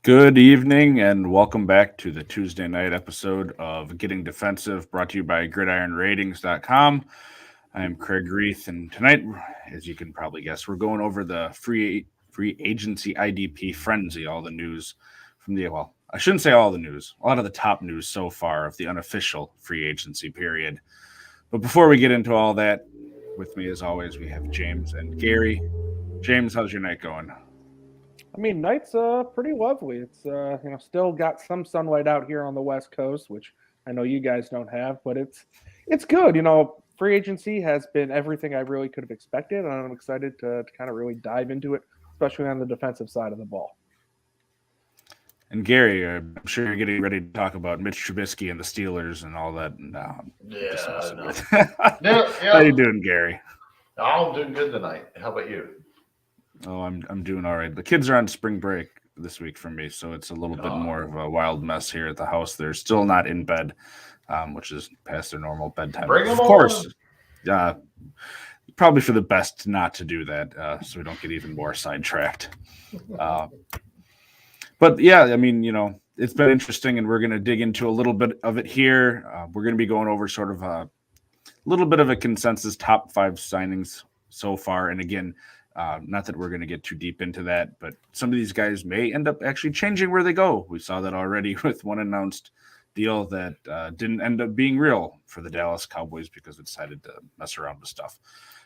Good evening and welcome back to the Tuesday night episode of Getting Defensive, brought to you by GridironRatings.com. I am Kraig Reith, and tonight, as you can probably guess, we're going over the free agency IDP frenzy, all the news from I shouldn't say all the news, a lot of the top news so far of the unofficial free agency period. But before we get into all that, with me as always, we have James and Gary. James, how's your night going? Night's pretty lovely. It's still got some sunlight out here on the West Coast, which I know you guys don't have, but it's good. Free agency has been everything I really could have expected, and I'm excited to kind of really dive into it, especially on the defensive side of the ball. And Gary, I'm sure you're getting ready to talk about Mitch Trubisky and the Steelers and all that. No, No. How you doing, Gary? I'm doing good tonight. How about you? Oh, I'm doing all right. The kids are on spring break this week for me, so it's a little bit more of a wild mess here at the house. They're still not in bed, which is past their normal bedtime. Bring them of course, probably for the best not to do that, so we don't get even more sidetracked. But yeah, it's been interesting, and we're going to dig into a little bit of it here. We're going to be going over sort of a little bit of a consensus top 5 signings so far, and again. Not that we're going to get too deep into that, but some of these guys may end up actually changing where they go. We saw that already with one announced deal that didn't end up being real for the Dallas Cowboys because they decided to mess around with stuff.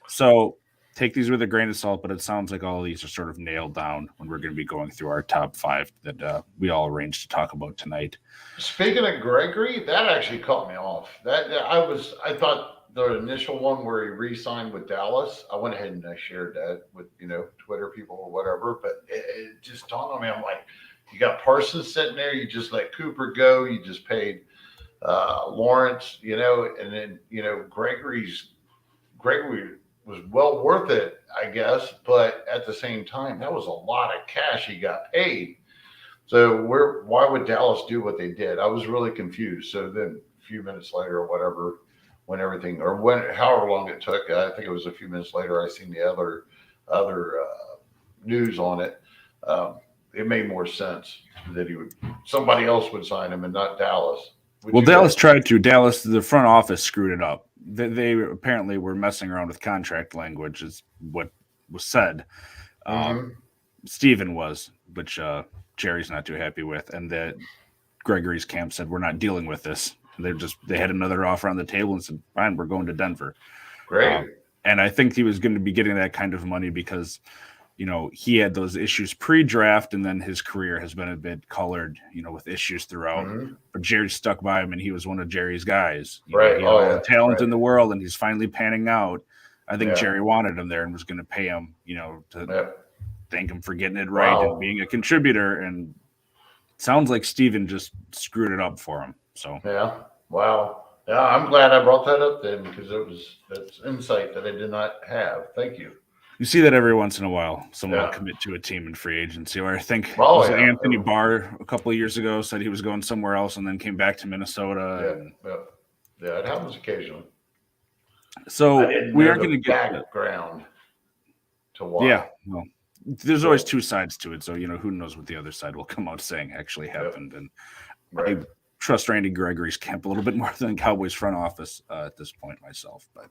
So take these with a grain of salt, but it sounds like all of these are sort of nailed down when we're going to be going through our top 5 that we all arranged to talk about tonight. Speaking of Gregory, that actually caught me off. I thought the initial one where he re-signed with Dallas, I went ahead and I shared that with Twitter people or whatever. But it just dawned on me. I'm like, you got Parsons sitting there. You just let Cooper go. You just paid Lawrence, and then Gregory was well worth it, I guess. But at the same time, that was a lot of cash he got paid. So why would Dallas do what they did? I was really confused. So then a few minutes later or whatever. However long it took, I think it was a few minutes later, I seen the other news on it. It made more sense that somebody else would sign him and not Dallas. Dallas tried to. The front office screwed it up. They apparently were messing around with contract language, is what was said. Steven was, which Jerry's not too happy with, and that Gregory's camp said, we're not dealing with this. They had another offer on the table and said, fine, we're going to Denver. Great. And I think he was going to be getting that kind of money because, he had those issues pre-draft, and then his career has been a bit colored, with issues throughout. But Jerry stuck by him, and he was one of Jerry's guys. He had all the talent in the world, and he's finally panning out. I think Jerry wanted him there and was going to pay him, to thank him for getting it right and being a contributor. And it sounds like Steven just screwed it up for him. So wow. Yeah, I'm glad I brought that up then because that's insight that I did not have. Thank you. You see that every once in a while. Someone will commit to a team in free agency. Or I think Anthony Barr a couple of years ago said he was going somewhere else and then came back to Minnesota. Yeah, it happens occasionally. So we are going to get background to why. Yeah, well, there's always two sides to it. So who knows what the other side will come out saying actually happened. And I trust Randy Gregory's camp a little bit more than Cowboys front office at this point myself. But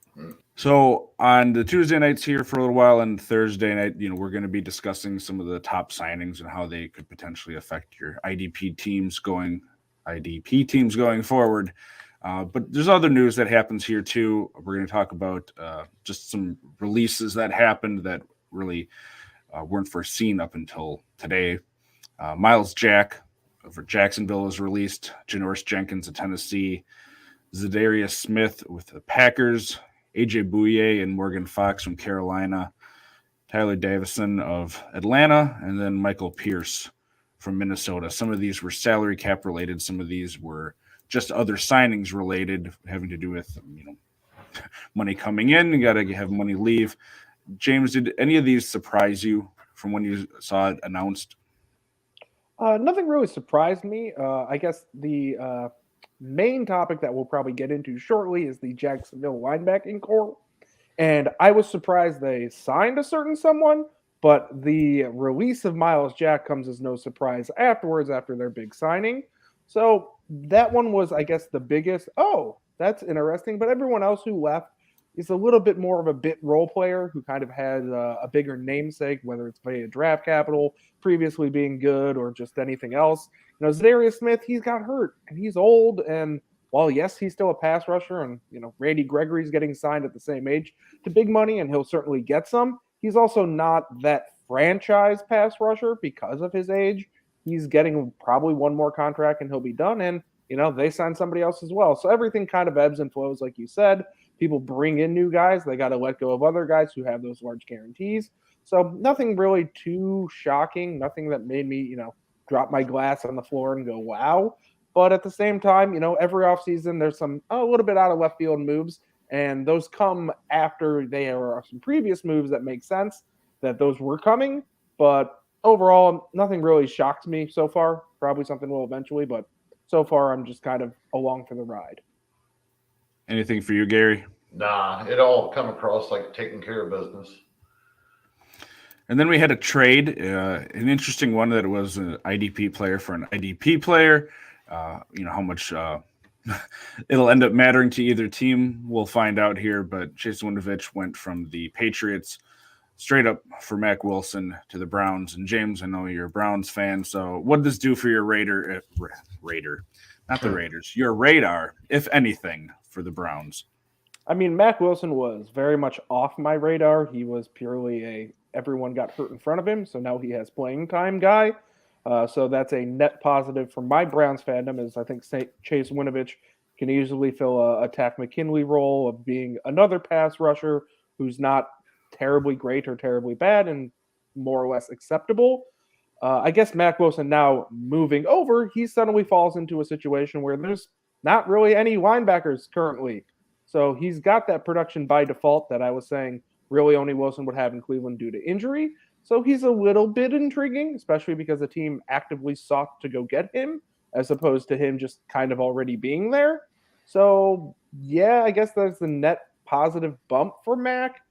so on the Tuesday nights here for a little while and Thursday night, we're going to be discussing some of the top signings and how they could potentially affect your IDP teams going forward. But there's other news that happens here too. We're going to talk about just some releases that happened that really weren't foreseen up until today. Miles Jack for Jacksonville was released. Janoris Jenkins of Tennessee. Zadarius Smith with the Packers. AJ Bouye and Morgan Fox from Carolina. Tyler Davison of Atlanta. And then Michael Pierce from Minnesota. Some of these were salary cap related. Some of these were just other signings related, having to do with money coming in. You got to have money leave. James, did any of these surprise you from when you saw it announced? Nothing really surprised me. I guess the main topic that we'll probably get into shortly is the Jacksonville linebacking core. And I was surprised they signed a certain someone, But the release of Miles Jack comes as no surprise afterwards after their big signing. So that one was, I guess, the biggest. Oh, that's interesting. But everyone else who left is a little bit more of a bit role player who kind of has a bigger namesake, whether it's via draft capital, previously being good, or just anything else. Zadarius Smith, he's got hurt and he's old. And while, yes, he's still a pass rusher, and, Randy Gregory's getting signed at the same age to big money, and he'll certainly get some. He's also not that franchise pass rusher because of his age. He's getting probably one more contract and he'll be done. And, they signed somebody else as well. So everything kind of ebbs and flows, like you said. People bring in new guys. They got to let go of other guys who have those large guarantees. So nothing really too shocking, nothing that made me, drop my glass on the floor and go, wow. But at the same time, every offseason there's some a little bit out of left field moves. And those come after there are some previous moves that make sense that those were coming. But overall, nothing really shocks me so far. Probably something will eventually, but so far I'm just kind of along for the ride. Anything for you, Gary? Nah, it all come across like taking care of business. And then we had a trade, an interesting one that was an IDP player for an IDP player. How much it'll end up mattering to either team, we'll find out here. But Chase Winovich went from the Patriots straight up for Mack Wilson to the Browns. And James, I know you're a Browns fan, so what did this do for your Raider, not the Raiders, your radar, if anything, for the Browns? I mean, Mack Wilson was very much off my radar. He was purely everyone got hurt in front of him, so now he has playing time guy. So that's a net positive for my Browns fandom, as I think Chase Winovich can easily fill a Takk McKinley role of being another pass rusher who's not terribly great or terribly bad and more or less acceptable. I guess Mack Wilson now moving over, he suddenly falls into a situation where there's not really any linebackers currently. So he's got that production by default that I was saying really only Wilson would have in Cleveland due to injury. So he's a little bit intriguing, especially because the team actively sought to go get him as opposed to him just kind of already being there. So, yeah, I guess that's the net positive bump for Mack.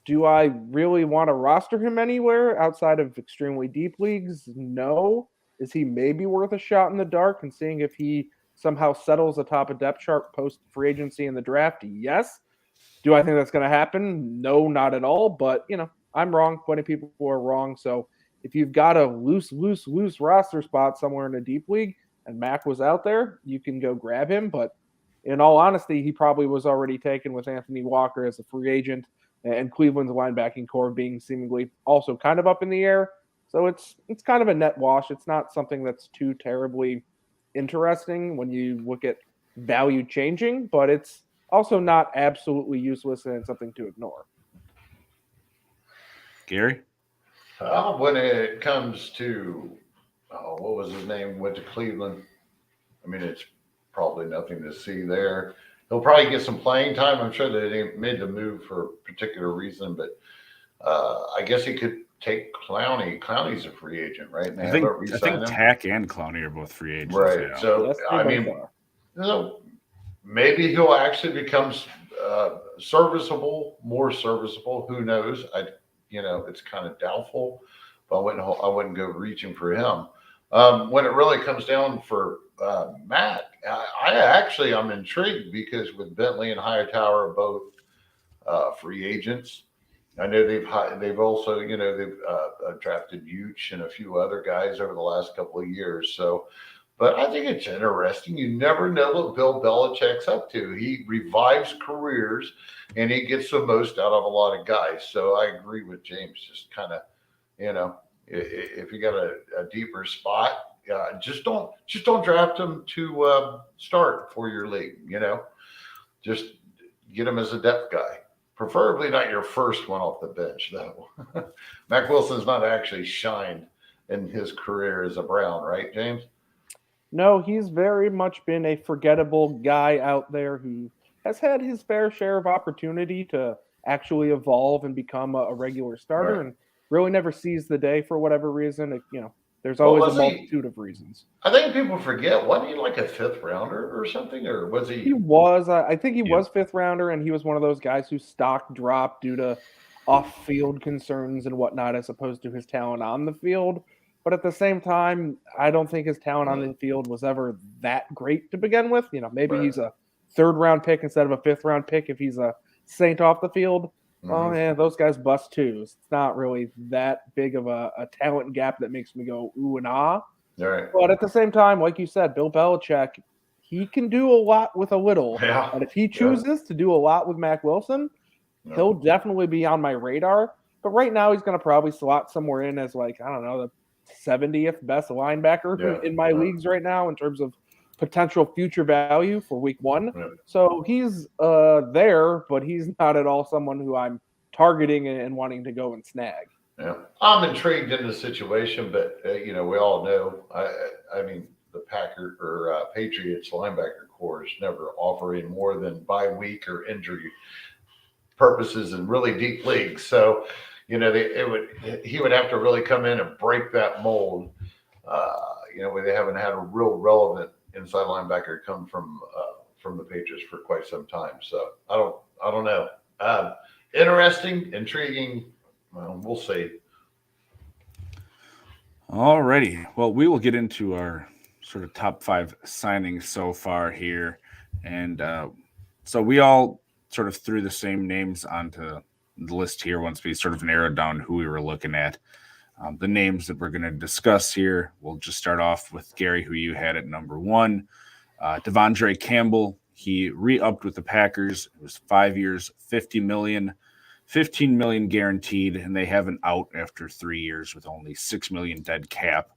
Do I really want to roster him anywhere outside of extremely deep leagues? No. Is he maybe worth a shot in the dark and seeing if he somehow settles atop a depth chart post free agency in the draft? Yes. Do I think that's going to happen? No, not at all. But, I'm wrong. Plenty of people are wrong. So if you've got a loose roster spot somewhere in a deep league and Mack was out there, you can go grab him. But in all honesty, he probably was already taken with Anthony Walker as a free agent and Cleveland's linebacking core being seemingly also kind of up in the air. So it's kind of a net wash. It's not something that's too terribly interesting when you look at value changing, but it's also not absolutely useless and something to ignore. Gary? When it comes to, what was his name, went to Cleveland, I mean, it's probably nothing to see there. He'll probably get some playing time. I'm sure that they made the move for a particular reason, but I guess he could take Clowney. Clowney's a free agent, right? I think Takk and Clowney are both free agents. Right. Yeah. So, Yes, I mean, maybe he'll actually become more serviceable. Who knows? It's kind of doubtful, but I wouldn't go reaching for him. When it really comes down for Matt, I'm intrigued because with Bentley and Hightower both free agents. I know they've also they've drafted Yuch and a few other guys over the last couple of years. So, but I think it's interesting. You never know what Bill Belichick's up to. He revives careers and he gets the most out of a lot of guys. So I agree with James. Just kind of, if you got a deeper spot, just don't draft him to start for your league. Just get him as a depth guy. Preferably not your first one off the bench, though. Mack Wilson's not actually shined in his career as a Brown, right, James? No, he's very much been a forgettable guy out there who has had his fair share of opportunity to actually evolve and become a regular starter, right, and really never sees the day for whatever reason. There's always a multitude of reasons. I think people forget. Wasn't he like a fifth rounder or something? Or was he? He was. I think he was fifth rounder, and he was one of those guys whose stock dropped due to off-field concerns and whatnot as opposed to his talent on the field. But at the same time, I don't think his talent on the field was ever that great to begin with. Maybe he's a third-round pick instead of a fifth-round pick if he's a Saint off the field. Oh, yeah, those guys bust too. It's not really that big of a talent gap that makes me go ooh and ah. Right. But at the same time, like you said, Bill Belichick, he can do a lot with a little. Yeah. And if he chooses to do a lot with Mac Wilson, he'll definitely be on my radar. But right now, he's going to probably slot somewhere in as, like, I don't know, the 70th best linebacker in my leagues right now in terms of potential future value for week one. Yeah. So he's there, but he's not at all someone who I'm targeting and wanting to go and snag. Yeah, I'm intrigued in the situation, but we all know. I mean, the Patriots linebacker corps never offering more than bye week or injury purposes in really deep leagues. So, he would have to really come in and break that mold. Where they haven't had a real relevant inside linebacker come from the Patriots for quite some time. So I don't know. Interesting, intriguing. Well, we'll see. All righty. Well, we will get into our sort of top 5 signings so far here. And so we all sort of threw the same names onto the list here once we sort of narrowed down who we were looking at. The names that we're going to discuss here, we'll just start off with Gary, who you had at number 1. Devondre Campbell, he re-upped with the Packers. It was 5 years, $50 million. $15 million guaranteed, and they have an out after 3 years with only $6 million dead cap.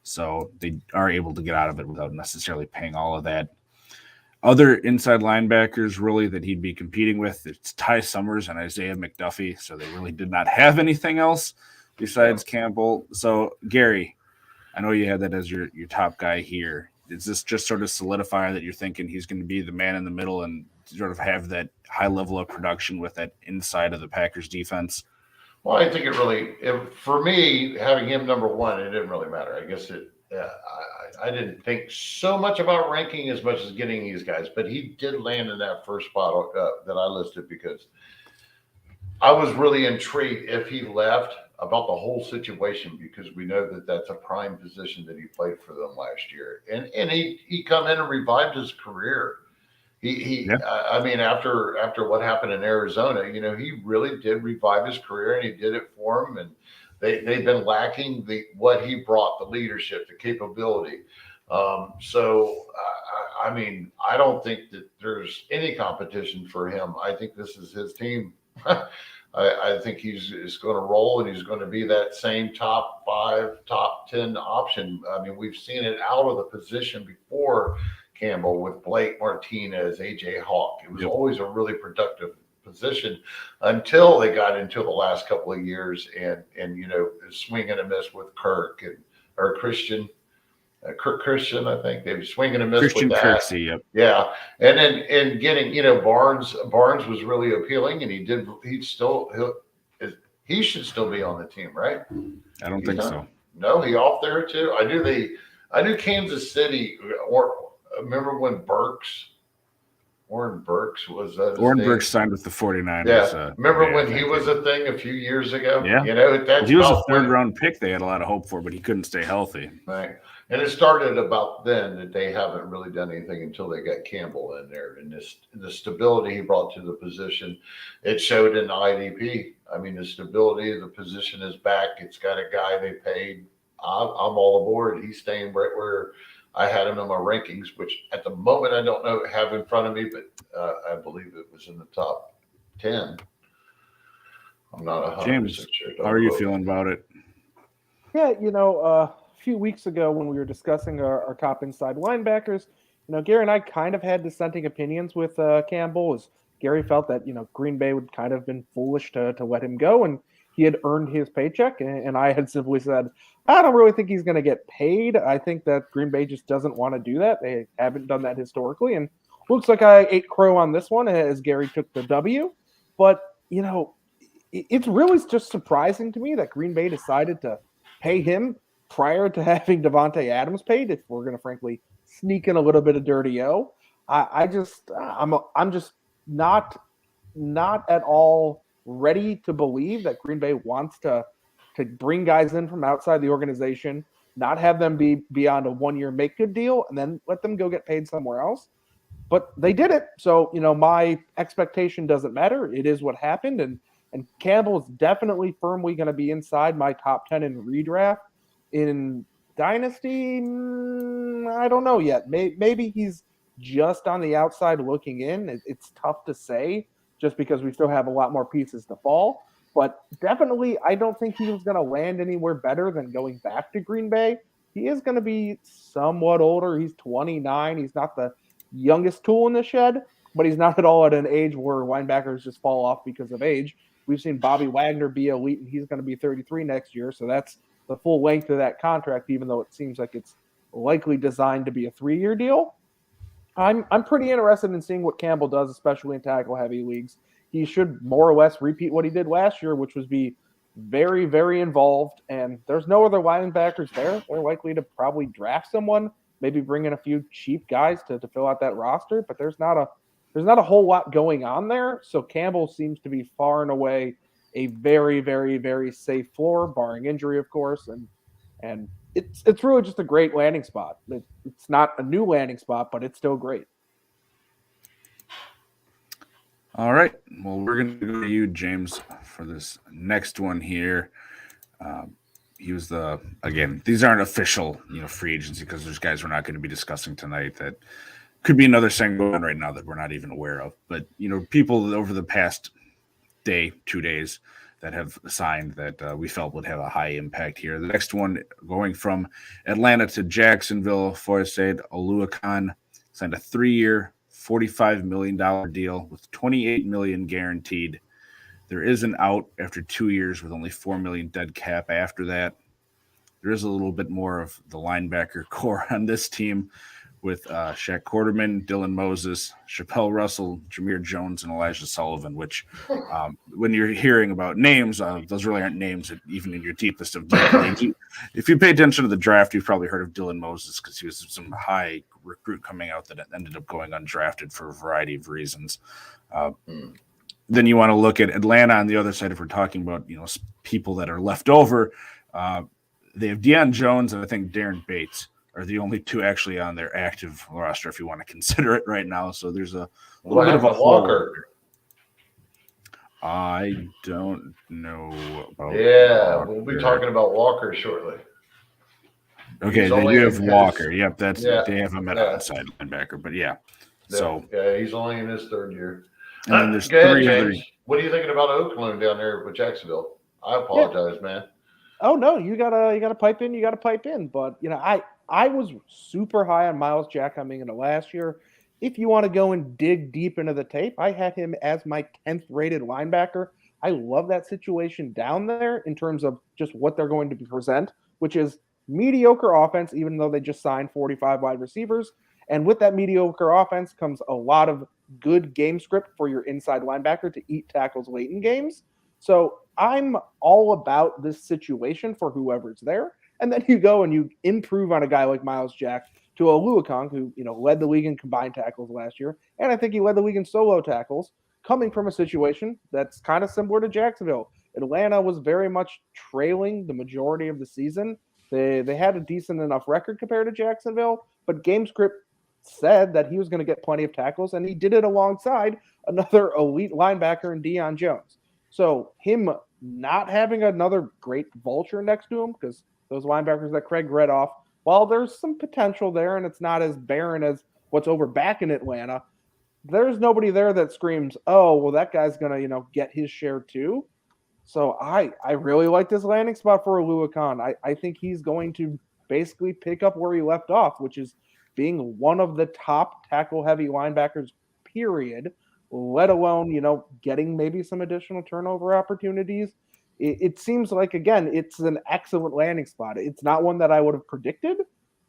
So they are able to get out of it without necessarily paying all of that. Other inside linebackers really that he'd be competing with, it's Ty Summers and Isaiah McDuffie. So they really did not have anything else besides Campbell. So Gary, I know you had that as your top guy here. Is this just sort of solidify that you're thinking he's going to be the man in the middle and sort of have that high level of production with that inside of the Packers defense? Well, I think for me, having him number 1, it didn't really matter. I guess I didn't think so much about ranking as much as getting these guys, but he did land in that first spot that I listed because I was really intrigued if he left about the whole situation, because we know that that's a prime position that he played for them last year. And he come in and revived his career. I mean, after what happened in Arizona, he really did revive his career, and he did it for him. And they've been lacking what he brought, the leadership, the capability. So I mean, I don't think that there's any competition for him. I think this is his team. I think he's going to roll, and he's going to be that same top 5, top 10 option. I mean, we've seen it out of the position before Campbell with Blake Martinez, AJ Hawk. It was always a really productive position until they got into the last couple of years and swing and a miss with Kirk or Christian. Christian, I think they were swinging and a miss Christian with that. Kirksey, yep. Yeah, and then getting Barnes was really appealing, and he should still be on the team, right? I don't think so. No, he off there too. I knew Kansas City. Or remember when Warren Burks was Warren Burks signed with the 49ers. Yeah, remember when he was a thing a few years ago? Yeah, he was a third-round pick. They had a lot of hope for, but he couldn't stay healthy. Right. And it started about then that they haven't really done anything until they got Campbell in there. And the stability he brought to the position, it showed in the IDP. I mean, the stability, the position is back. It's got a guy they paid. I'm all aboard. He's staying right where I had him in my rankings, which at the moment I don't have in front of me, but I believe it was in the top 10. I'm not 100% James, sure. How are you feeling about it? Yeah, a few weeks ago when we were discussing our top inside linebackers, Gary and I kind of had dissenting opinions with Campbell, as Gary felt that, Green Bay would kind of been foolish to let him go, and he had earned his paycheck. And I had simply said, I don't really think he's going to get paid. I think that Green Bay just doesn't want to do that. They haven't done that historically. And looks like I ate crow on this one as Gary took the W. But, it's really just surprising to me that Green Bay decided to pay him prior to having Devontae Adams paid, if we're going to frankly sneak in a little bit of dirty O. I'm just not at all ready to believe that Green Bay wants to bring guys in from outside the organization, not have them be beyond a 1-year make good deal, and then let them go get paid somewhere else. But they did it. So, my expectation doesn't matter. It is what happened. And Campbell is definitely firmly going to be inside my top 10 in redraft. In Dynasty, I don't know yet. Maybe he's just on the outside looking in. It's tough to say just because we still have a lot more pieces to fall. But definitely, I don't think he was going to land anywhere better than going back to Green Bay. He is going to be somewhat older. He's 29. He's not the youngest tool in the shed, but he's not at all at an age where linebackers just fall off because of age. We've seen Bobby Wagner be elite, and he's going to be 33 next year, so that's the full length of that contract, even though it seems like it's likely designed to be a 3-year deal. I'm pretty interested in seeing what Campbell does, especially in tackle-heavy leagues. He should more or less repeat what he did last year, which was be very, very involved, and there's no other linebackers there. They're likely to probably draft someone, maybe bring in a few cheap guys to fill out that roster, but there's not a whole lot going on there. So Campbell seems to be far and away a very, very, very safe floor, barring injury, of course. And it's really just a great landing spot. It's not a new landing spot, but it's still great. All right. Well, we're going to go to you, James, for this next one here. He was again, these aren't official, free agency because there's guys we're not going to be discussing tonight that could be another thing going on right now that we're not even aware of. But, people over the past 2 days that have signed that we felt would have a high impact here. The next one going from Atlanta to Jacksonville, Foyesade Oluokun signed a 3-year, $45 million deal with $28 million guaranteed. There is an out after 2 years with only $4 million dead cap after that. There is a little bit more of the linebacker core on this team with Shaq Quarterman, Dylan Moses, Chappelle Russell, Jameer Jones, and Elijah Sullivan, which when you're hearing about names, those really aren't names that even in your deepest of deep leagues. If you pay attention to the draft, you've probably heard of Dylan Moses because he was some high recruit coming out that ended up going undrafted for a variety of reasons. Then you want to look at Atlanta on the other side if we're talking about, people that are left over. They have Deion Jones and I think Darren Bates are the only two actually on their active roster if you want to consider it right now. So there's a little bit of a Walker. I don't know about Walker. We'll be talking about Walker shortly. Okay, they do have Walker. Yep, they have him at outside linebacker, but he's only in his 3rd year. And then there's 3 others. What are you thinking about Oakland down there with Jacksonville? I apologize, man. Oh no, you gotta pipe in. You gotta pipe in. But I was super high on Myles Jack coming into last year. If you want to go and dig deep into the tape, I had him as my 10th rated linebacker. I love that situation down there in terms of just what they're going to present, which is mediocre offense, even though they just signed 45 wide receivers. And with that mediocre offense comes a lot of good game script for your inside linebacker to eat tackles late in games. So I'm all about this situation for whoever's there. And then you go and you improve on a guy like Myles Jack to Oluokun, who led the league in combined tackles last year. And I think he led the league in solo tackles, coming from a situation that's kind of similar to Jacksonville. Atlanta was very much trailing the majority of the season. They had a decent enough record compared to Jacksonville, but game script said that he was going to get plenty of tackles, and he did it alongside another elite linebacker in Deion Jones. So him not having another great vulture next to him, because those linebackers that Kraig read off, while there's some potential there and it's not as barren as what's over back in Atlanta, there's nobody there that screams, oh, well, that guy's going to, get his share too. So I really like this landing spot for Oluokun. I think he's going to basically pick up where he left off, which is being one of the top tackle-heavy linebackers, period, let alone, getting maybe some additional turnover opportunities. It seems like, again, it's an excellent landing spot. It's not one that I would have predicted,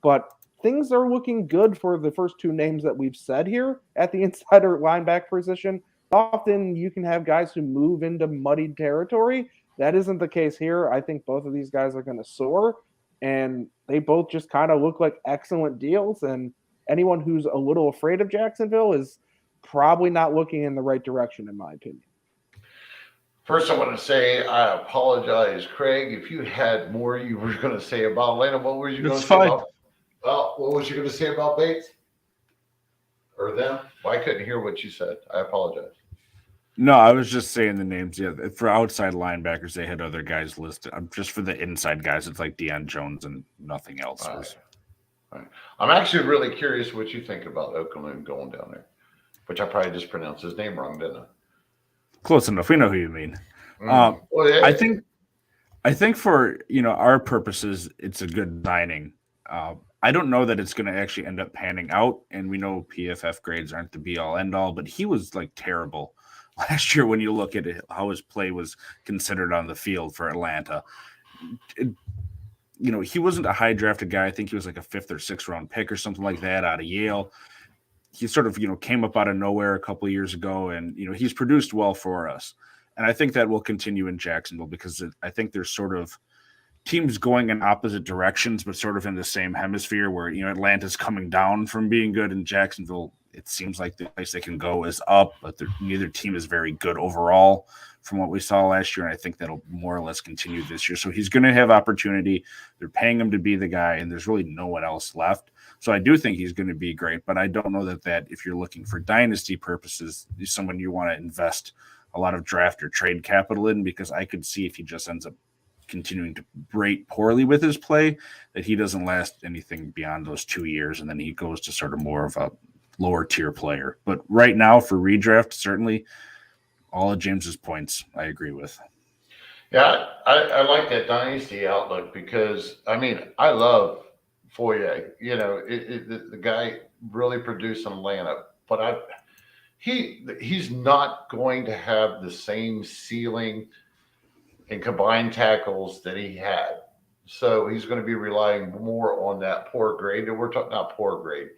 but things are looking good for the first 2 names that we've said here at the insider linebacker position. Often you can have guys who move into muddied territory. That isn't the case here. I think both of these guys are going to soar, and they both just kind of look like excellent deals. And anyone who's a little afraid of Jacksonville is probably not looking in the right direction, in my opinion. First, I want to say I apologize, Kraig. If you had more you were going to say about Atlanta, what were you going to It's say fine. about? Well, what was you going to say about Bates or them? Well, I couldn't hear what you said. I apologize. No, I was just saying the names. Yeah, for outside linebackers, they had other guys listed. Just for the inside guys, it's like Deion Jones and nothing else. All right. I'm actually really curious what you think about Oakland going down there, which I probably just pronounced his name wrong, didn't I? Close enough. We know who you mean. Well, yeah. I think for our purposes, it's a good signing. I don't know that it's going to actually end up panning out, and we know PFF grades aren't the be all end all, but he was like terrible last year when you look at it, how his play was considered on the field for Atlanta. He wasn't a high drafted guy. I think he was like a 5th or 6th round pick or something like that out of Yale. He sort of came up out of nowhere a couple of years ago, and he's produced well for us. And I think that will continue in Jacksonville because I think there's sort of teams going in opposite directions, but sort of in the same hemisphere where, Atlanta's coming down from being good, and Jacksonville, it seems like the place they can go is up, but neither team is very good overall from what we saw last year. And I think that'll more or less continue this year. So he's going to have opportunity. They're paying him to be the guy, and there's really no one else left. So I do think he's going to be great, but I don't know that if you're looking for dynasty purposes, he's someone you want to invest a lot of draft or trade capital in, because I could see if he just ends up continuing to rate poorly with his play, that he doesn't last anything beyond those 2 years, and then he goes to sort of more of a lower tier player. But right now for redraft, certainly all of James's points I agree with. Yeah, I like that dynasty outlook because, I love Foye. The guy really produced in Atlanta, but he's not going to have the same ceiling and combined tackles that he had. So he's going to be relying more on that poor grade. And we're talking not poor grade,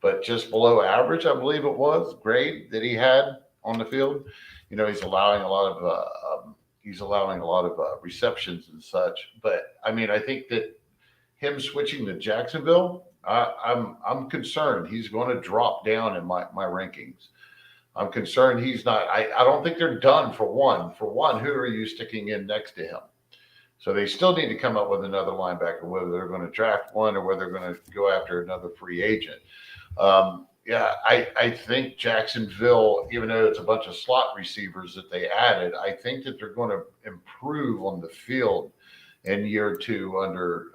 but just below average, I believe it was, grade that he had on the field. He's allowing a lot of receptions and such. But I think that him switching to Jacksonville, I'm concerned he's going to drop down in my rankings. I'm concerned he's not. I don't think they're done for one. For one, who are you sticking in next to him? So they still need to come up with another linebacker, whether they're going to draft one or whether they're going to go after another free agent. I think Jacksonville, even though it's a bunch of slot receivers that they added, I think that they're going to improve on the field in year 2 under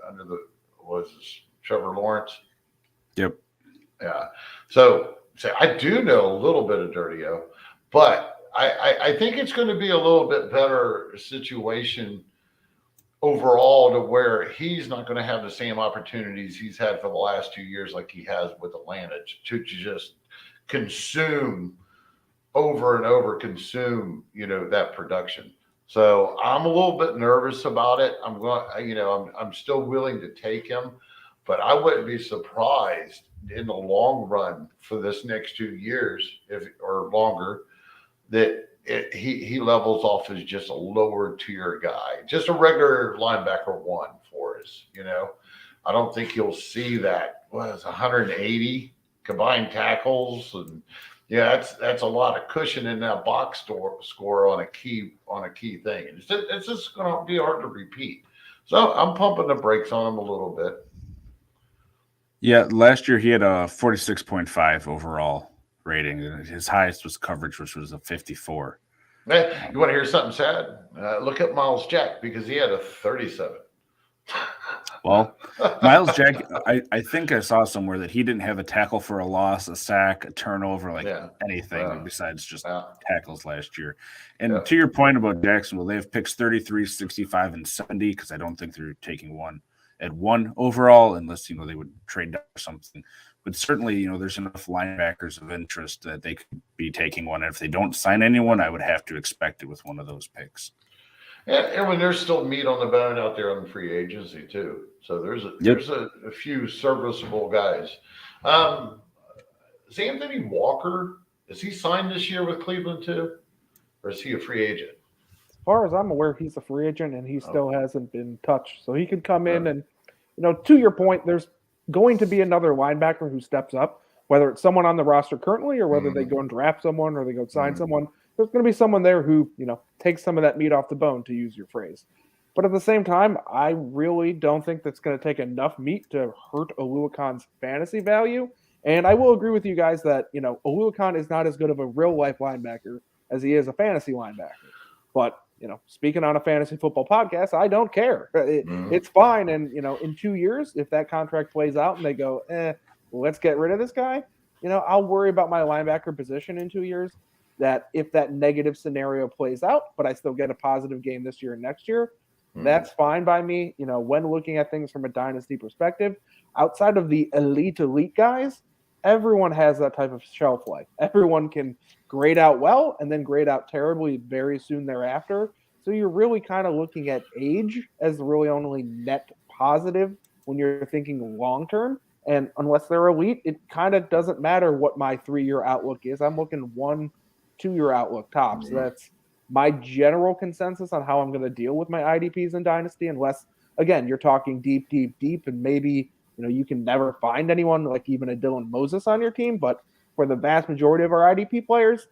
Trevor Lawrence. Yep. Yeah. So I do know a little bit of Dirty O, but I think it's going to be a little bit better situation overall, to where he's not going to have the same opportunities he's had for the last 2 years like he has with Atlanta to just consume over and over that production. So I'm a little bit nervous about it. I'm still willing to take him, but I wouldn't be surprised in the long run for this next 2 years, or longer, that he levels off as just a lower tier guy, just a regular linebacker 1 for us. I don't think you'll see that. It's 180 combined tackles, and that's a lot of cushion in that box score on a key thing. And it's just going to be hard to repeat. So I'm pumping the brakes on him a little bit. Yeah, last year he had a 46.5 overall rating. His highest was coverage, which was a 54. Man, you want to hear something sad? Look at Miles Jack, because he had a 37. Well, Miles Jack, I think I saw somewhere that he didn't have a tackle for a loss, a sack, a turnover, anything besides just tackles last year. And to your point about Jacksonville, they have picks 33, 65, and 70, because I don't think they're taking one at 1 overall, unless they would trade down or something. But certainly, there's enough linebackers of interest that they could be taking one. And if they don't sign anyone, I would have to expect it with one of those picks. And when there's still meat on the bone out there on the free agency too. So there's a few serviceable guys. Is Anthony Walker, is he signed this year with Cleveland too? Or is he a free agent? As far as I'm aware, he's a free agent and he still hasn't been touched. So he could come in and, to your point, there's going to be another linebacker who steps up, whether it's someone on the roster currently or whether they go and draft someone or they go sign someone. there's going to be someone there who, takes some of that meat off the bone, to use your phrase. But at the same time, I really don't think that's going to take enough meat to hurt Oluokun's fantasy value. And I will agree with you guys that, Oluokun is not as good of a real life linebacker as he is a fantasy linebacker. But, speaking on a fantasy football podcast, I don't care. It's fine. And, in 2 years, if that contract plays out and they go, let's get rid of this guy, I'll worry about my linebacker position in 2 years. That if that negative scenario plays out, but I still get a positive game this year and next year, that's fine by me. When looking at things from a dynasty perspective, outside of the elite guys, everyone has that type of shelf life. Everyone can grade out well and then grade out terribly very soon thereafter. So you're really kind of looking at age as the really only net positive when you're thinking long term. And unless they're elite, it kind of doesn't matter what my 3-year outlook is. I'm looking 1-2-year outlook tops. That's my general consensus on how I'm going to deal with my IDPs in Dynasty, unless, again, you're talking deep, and maybe, you can never find anyone like even a Dylan Moses on your team. But for the vast majority of our IDP players,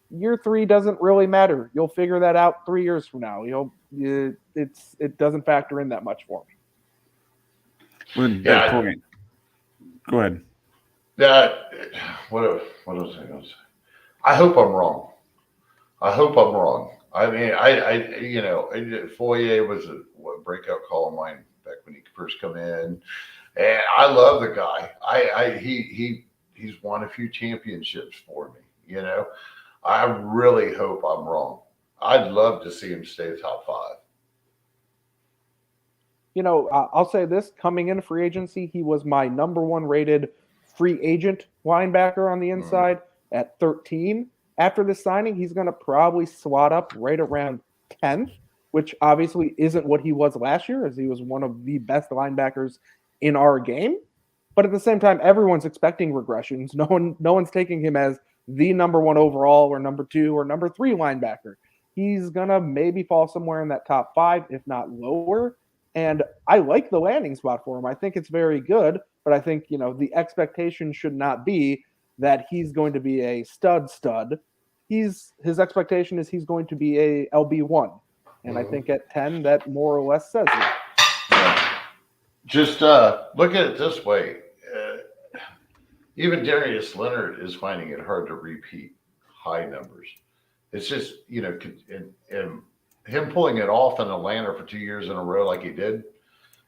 year 3 doesn't really matter. You'll figure that out 3 years from now. It doesn't factor in that much for me. With that point, go ahead. What was I going to say? I hope I'm wrong. I mean, Foye was a breakout call of mine back when he first come in, and I love the guy. He's won a few championships for me. I really hope I'm wrong. I'd love to see him stay top 5. I'll say this: coming in free agency, he was my number 1 rated free agent linebacker on the inside at 13. After this signing, he's going to probably slot up right around 10th, which obviously isn't what he was last year, as he was one of the best linebackers in our game. But at the same time, everyone's expecting regressions. No one's taking him as the number 1 overall or number 2 or number 3 linebacker. He's going to maybe fall somewhere in that top 5, if not lower. And I like the landing spot for him. I think it's very good, but I think, the expectation should not be that he's going to be a stud. His expectation is he's going to be a LB1. And I think at 10, that more or less says it. Just look at it this way. Even Darius Leonard is finding it hard to repeat high numbers. It's just, and him pulling it off in Atlanta for 2 years in a row like he did,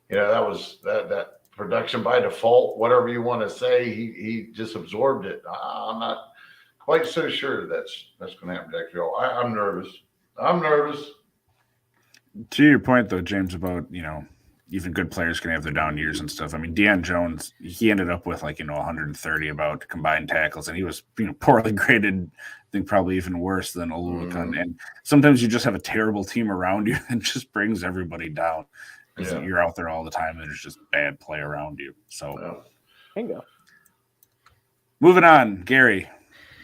that was that production by default, whatever you want to say, he just absorbed it. I'm not quite so sure that's going to happen, Jacksonville. I'm nervous. To your point, though, James, about, even good players can have their down years and stuff. I mean, Deion Jones, he ended up with 130 about combined tackles, and he was poorly graded. I think probably even worse than Oluokun. And sometimes you just have a terrible team around you and just brings everybody down because you're out there all the time and there's just bad play around you. So, bingo. Moving on, Gary.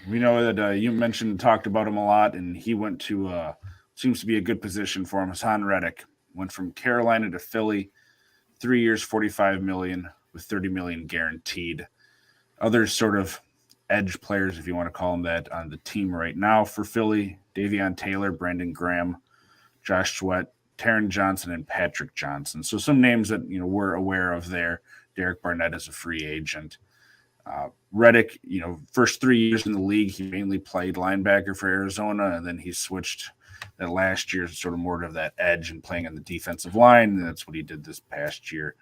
We know that you talked about him a lot, and he went to seems to be a good position for him. Haason Reddick went from Carolina to Philly, 3 years, $45 million with $30 million guaranteed. Other sort of edge players, if you want to call them that, on the team right now for Philly: Davion Taylor, Brandon Graham, Josh Sweat, Taron Johnson, and Patrick Johnson. So some names that we're aware of there. Derek Barnett is a free agent. Reddick, first 3 years in the league, he mainly played linebacker for Arizona, and then he switched that last year sort of more to that edge and playing on the defensive line. And that's what he did this past year.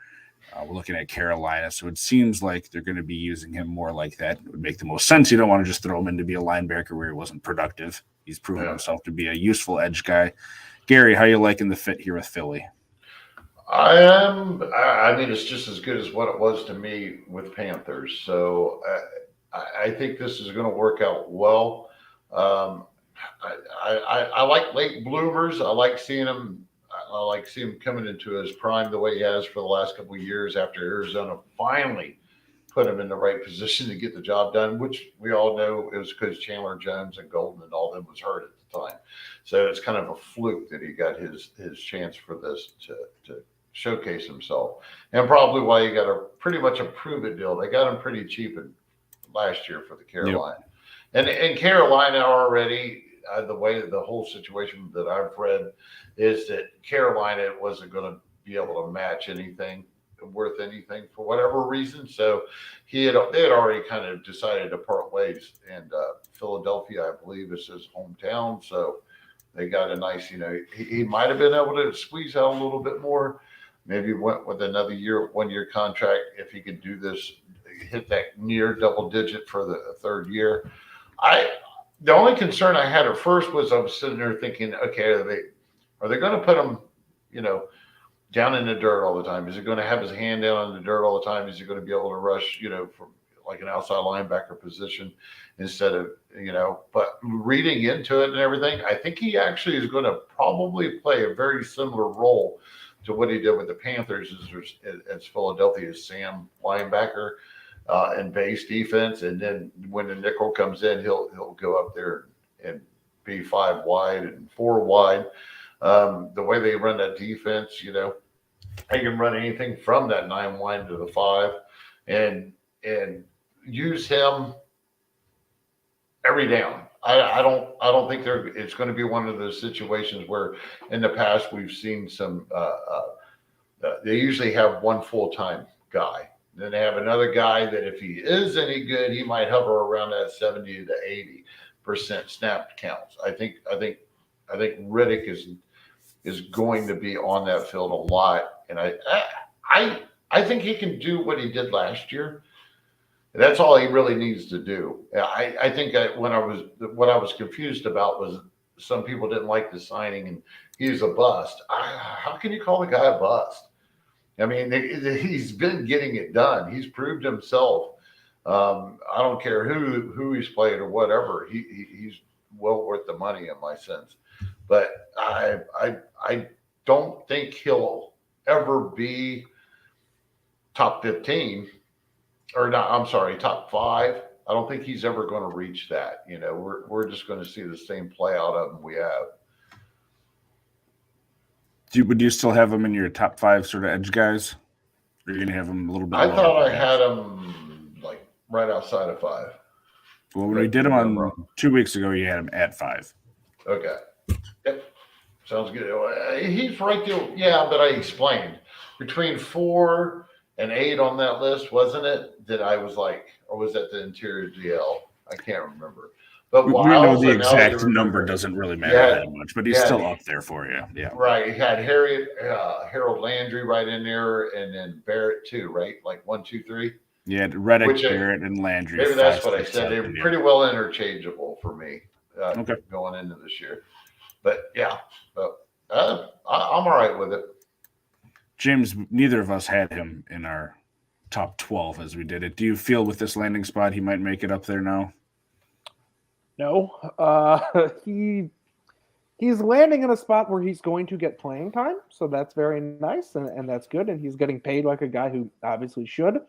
We're looking at Carolina, so it seems like they're going to be using him more like that. It would make the most sense. You don't want to just throw him in to be a linebacker where he wasn't productive. He's proven himself to be a useful edge guy. Gary, how you liking the fit here with Philly? I am. I mean, it's just as good as what it was to me with Panthers. So I think this is going to work out well. I like late bloomers. I like seeing him coming into his prime the way he has for the last couple of years after Arizona finally put him in the right position to get the job done, which we all know it was because Chandler Jones and Golden and all them was hurt at the time. So it's kind of a fluke that he got his chance for this to showcase himself, and probably why he got pretty much a prove-it deal. They got him pretty cheap last year for the Carolina. Yep. And Carolina already, the way the whole situation that I've read is that Carolina wasn't going to be able to match anything worth anything for whatever reason. So they had already kind of decided to part ways. And Philadelphia, I believe, is his hometown. So they got a nice, he might have been able to squeeze out a little bit more. Maybe went with another 1-year contract if he could do this, hit that near double digit for the third year. The only concern I had at first was I was sitting there thinking, okay, are they going to put him, down in the dirt all the time? Is he going to have his hand down in the dirt all the time? Is he going to be able to rush, from like an outside linebacker position instead of, but reading into it and everything, I think he actually is going to probably play a very similar role to what he did with the Panthers as Philadelphia's Sam linebacker and base defense. And then when the nickel comes in, he'll go up there and be 5 wide and 4 wide. The way they run that defense, they can run anything from that 9 wide to the 5 and use him every down. I don't think it's going to be one of those situations where in the past we've seen some they usually have one full-time guy. Then they have another guy that if he is any good, he might hover around that 70 to 80% snap counts. I think Reddick is going to be on that field a lot, and I think he can do what he did last year. That's all he really needs to do. I think that what I was confused about was some people didn't like the signing, and he's a bust. How can you call the guy a bust? I mean, he's been getting it done. He's proved himself. I don't care who he's played or whatever. He's well worth the money in my sense. But I don't think he'll ever be top 15 or not. I'm sorry, top 5. I don't think he's ever going to reach that. We're just going to see the same play out of him we have. Would you still have him in your top 5 sort of edge guys? Or are you going to have him a little bit I lower? thought I had him like right outside of 5. Well, when we did him on 2 weeks ago, you had him at 5. Okay. Yep. Sounds good. He's right there. Yeah, but I explained between 4 and 8 on that list, wasn't it? That I was like, or was that the interior DL? I can't remember. But we know the exact number doesn't really matter that much, but he's still up there for you. Yeah. Right. He had Harold Landry right in there, and then Barrett too, right? Like 1, 2, 3. Yeah, Reddick, Barrett, and Landry. Maybe that's what I said. They're pretty well interchangeable for me going into this year. But yeah, I'm all right with it. James, neither of us had him in our top 12 as we did it. Do you feel with this landing spot he might make it up there now? No. He's landing in a spot where he's going to get playing time, so that's very nice, and that's good, and he's getting paid like a guy who obviously should.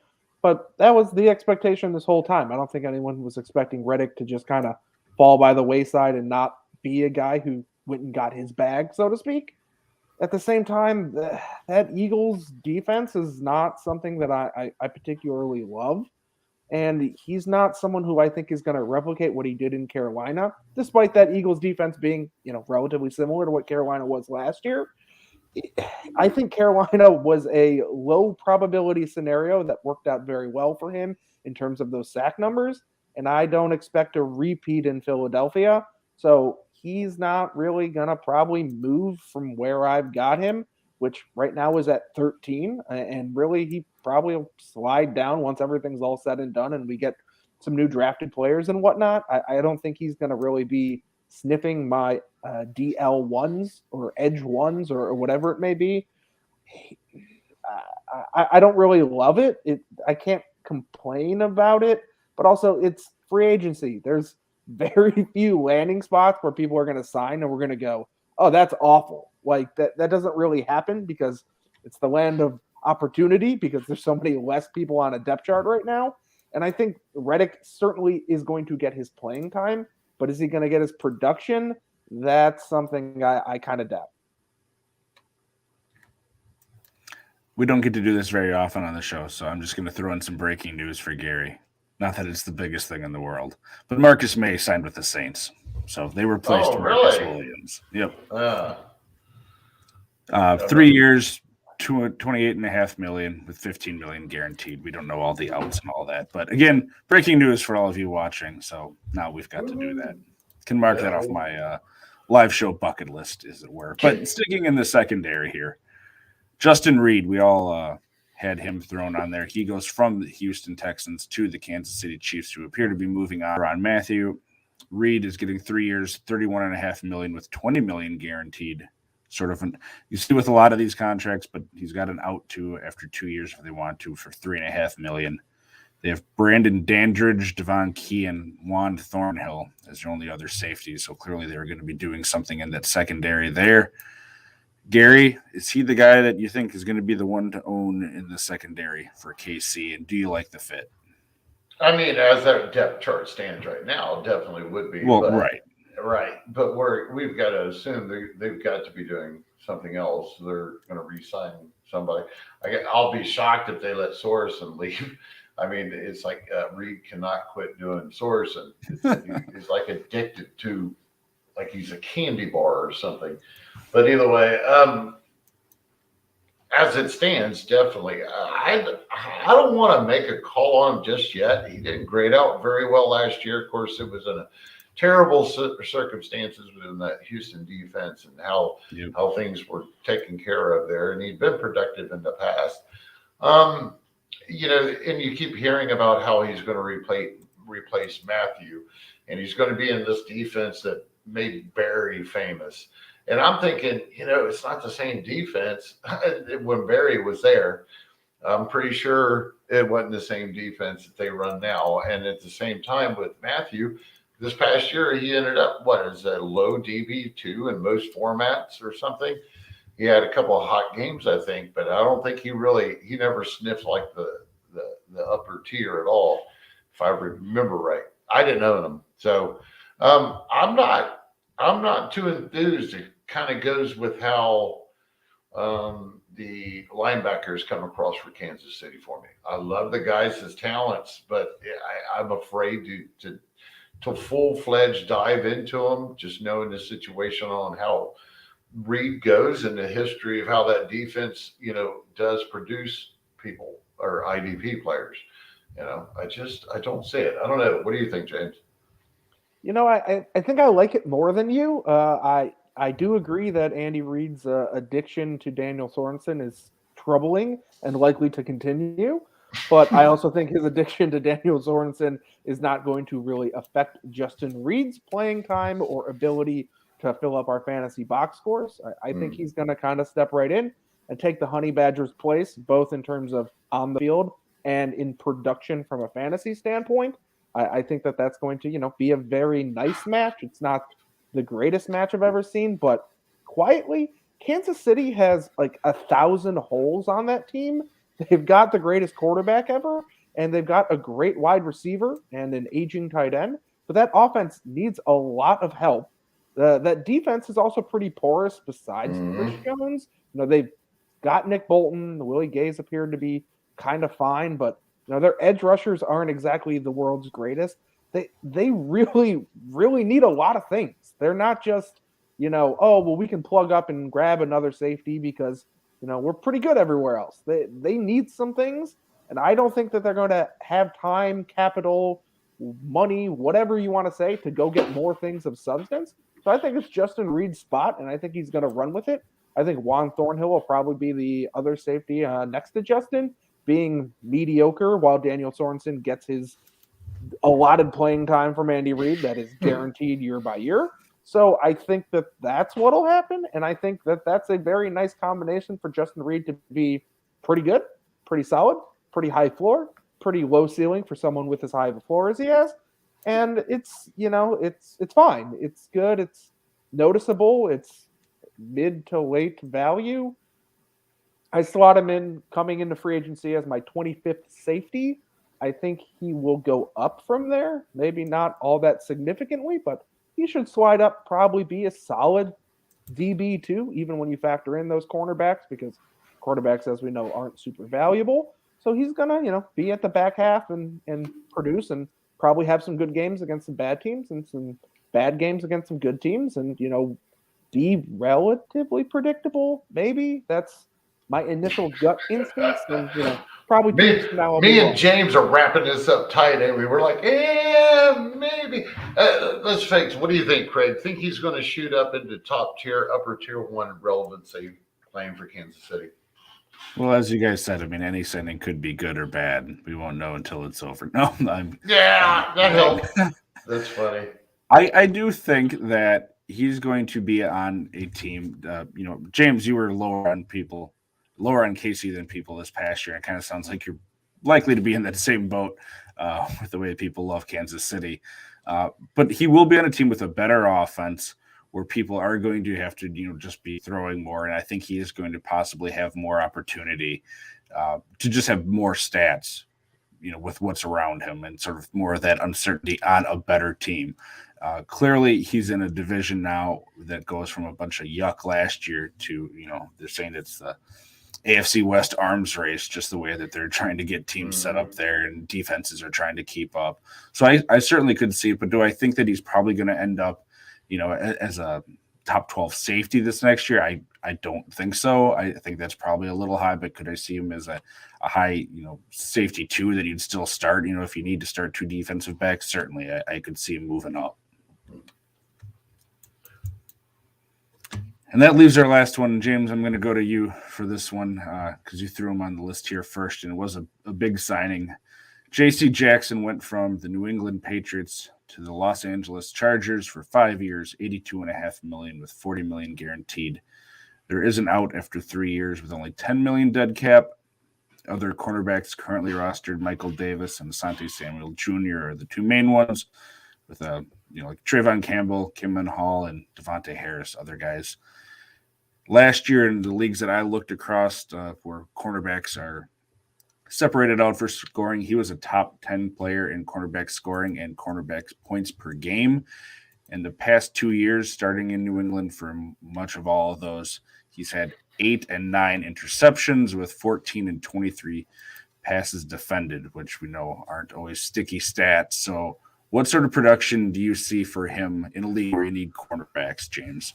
But that was the expectation this whole time. I don't think anyone was expecting Reddick to just kind of fall by the wayside and not be a guy who went and got his bag, so to speak. At the same time, that Eagles defense is not something that I particularly love. And he's not someone who I think is going to replicate what he did in Carolina, despite that Eagles defense being, relatively similar to what Carolina was last year. I think Carolina was a low probability scenario that worked out very well for him in terms of those sack numbers. And I don't expect a repeat in Philadelphia. So he's not really going to probably move from where I've got him, which right now is at 13. And really, he probably will slide down once everything's all said and done and we get some new drafted players and whatnot. I don't think he's going to really be sniffing my DL ones or edge ones or whatever it may be. I don't really love it. I can't complain about it, but also it's free agency. There's very few landing spots where people are going to sign and we're going to go, oh, that's awful. Like that doesn't really happen because it's the land of opportunity because there's so many less people on a depth chart right now. And I think Reddick certainly is going to get his playing time, but is he going to get his production? That's something I kind of doubt. We don't get to do this very often on the show, so I'm just going to throw in some breaking news for Gary. Not that it's the biggest thing in the world, but Marcus May signed with the Saints. So they replaced Marcus Williams. Yep. 3 years, $28.5 million with $15 million guaranteed. We don't know all the outs and all that, but again, breaking news for all of you watching. So now we've got to do that. Can mark that off my live show bucket list, as it were. But sticking in the secondary here, Justin Reid, we all had him thrown on there. He goes from the Houston Texans to the Kansas City Chiefs, who appear to be moving on. Ron Matthew, Reid is getting 3 years, $31.5 million with $20 million guaranteed. Sort of, you see with a lot of these contracts, but he's got an out too after 2 years if they want to for $3.5 million. They have Brandon Dandridge, Devon Key, and Juan Thornhill as their only other safeties. So clearly they're going to be doing something in that secondary there. Gary, is he the guy that you think is going to be the one to own in the secondary for KC? And do you like the fit? I mean, as that depth chart stands right now, it definitely would be. Well, right. But we've got to assume they've got to be doing something else. They're going to re-sign somebody. I'll be shocked if they let Sorensen leave. I mean, it's like Reid cannot quit doing Sorensen. He's like addicted to, like he's a candy bar or something. But either way, as it stands, definitely. I don't want to make a call on him just yet. He didn't grade out very well last year. Of course, it was in a terrible circumstances within that Houston defense and how things were taken care of there. And he'd been productive in the past. You know, and you keep hearing about how he's going to replace Matthew, and he's going to be in this defense that made Barry famous. And I'm thinking, you know, it's not the same defense when Barry was there. I'm pretty sure it wasn't the same defense that they run now. And at the same time with Matthew, this past year, he ended up, a low DB2 in most formats or something. He had a couple of hot games, I think, but I don't think he never sniffed like the upper tier at all, if I remember right. I didn't own him. So I'm not too enthused. It kind of goes with how the linebackers come across for Kansas City for me. I love the guys as talents, but I'm afraid to full-fledged dive into them, just knowing the situation on how Reid goes and the history of how that defense, you know, does produce people or IDP players. You know, I don't see it. I don't know. What do you think, James? You know, I think I like it more than you. I do agree that Andy Reid's addiction to Daniel Sorensen is troubling and likely to continue. But I also think his addiction to Daniel Sorensen is not going to really affect Justin Reid's playing time or ability to fill up our fantasy box scores. I think he's going to kind of step right in and take the Honey Badgers' place, both in terms of on the field and in production from a fantasy standpoint. I think that that's going to, you know, be a very nice match. It's not the greatest match I've ever seen, but quietly, Kansas City has like 1,000 holes on that team. They've got the greatest quarterback ever, and they've got a great wide receiver and an aging tight end. But that offense needs a lot of help. That defense is also pretty porous besides Chris Jones. You know, they've got Nick Bolton. The Willie Gays appeared to be kind of fine, but you know, their edge rushers aren't exactly the world's greatest. They really, really need a lot of things. They're not just, you know, oh, well, we can plug up and grab another safety because, you know, we're pretty good everywhere else. They need some things, and I don't think that they're going to have time, capital, money, whatever you want to say, to go get more things of substance. So I think it's Justin Reid's spot, and I think he's going to run with it. I think Juan Thornhill will probably be the other safety next to Justin, being mediocre while Daniel Sorensen gets his allotted playing time from Andy Reid that is guaranteed year by year. So I think that that's what will happen, and I think that that's a very nice combination for Justin Reid to be pretty good, pretty solid, pretty high floor, pretty low ceiling for someone with as high of a floor as he has. And it's, you know, it's fine. It's good. It's noticeable. It's mid to late value. I slot him in coming into free agency as my 25th safety. I think he will go up from there. Maybe not all that significantly, but he should slide up, probably be a solid DB2, even when you factor in those cornerbacks, because quarterbacks, as we know, aren't super valuable. So he's going to, you know, be at the back half and produce and probably have some good games against some bad teams and some bad games against some good teams and, be relatively predictable. Maybe that's my initial gut instincts. And, probably 2 weeks from now, I'll be Me and wrong. James are wrapping this up tight, and we were like, yeah, maybe. Let's face it. What do you think, Kraig? Think he's going to shoot up into top tier, upper tier 1 relevancy playing for Kansas City? Well, as you guys said, I mean, any signing could be good or bad. We won't know until it's over. No, that helped. That's funny. I do think that he's going to be on a team. James, you were lower on Casey than people this past year. It kind of sounds like you're likely to be in that same boat with the way people love Kansas City. But he will be on a team with a better offense where people are going to have to, just be throwing more. And I think he is going to possibly have more opportunity to just have more stats, with what's around him and sort of more of that uncertainty on a better team. Clearly, he's in a division now that goes from a bunch of yuck last year to, they're saying it's the AFC West arms race, just the way that they're trying to get teams set up there and defenses are trying to keep up. So I certainly could see it, but do I think that he's probably going to end up, as a top 12 safety this next year? I don't think so. I think that's probably a little high, but could I see him as a high, safety 2 that you'd still start? If you need to start 2 defensive backs, certainly I could see him moving up. And that leaves our last one. James, I'm going to go to you for this one because you threw him on the list here first, and it was a big signing. J.C. Jackson went from the New England Patriots to the Los Angeles Chargers for 5 years, $82.5 million with $40 million guaranteed. There is an out after 3 years with only $10 million dead cap. Other cornerbacks currently rostered, Michael Davis and Asante Samuel Jr. are the 2 main ones, with like Trayvon Campbell, Kim Hall, and Devontae Harris, other guys. Last year in the leagues that I looked across where cornerbacks are separated out for scoring, he was a top 10 player in cornerback scoring and cornerback points per game. In the past 2 years, starting in New England for much of all of those, he's had 8 and 9 interceptions with 14 and 23 passes defended, which we know aren't always sticky stats. So what sort of production do you see for him in a league where you need cornerbacks, James?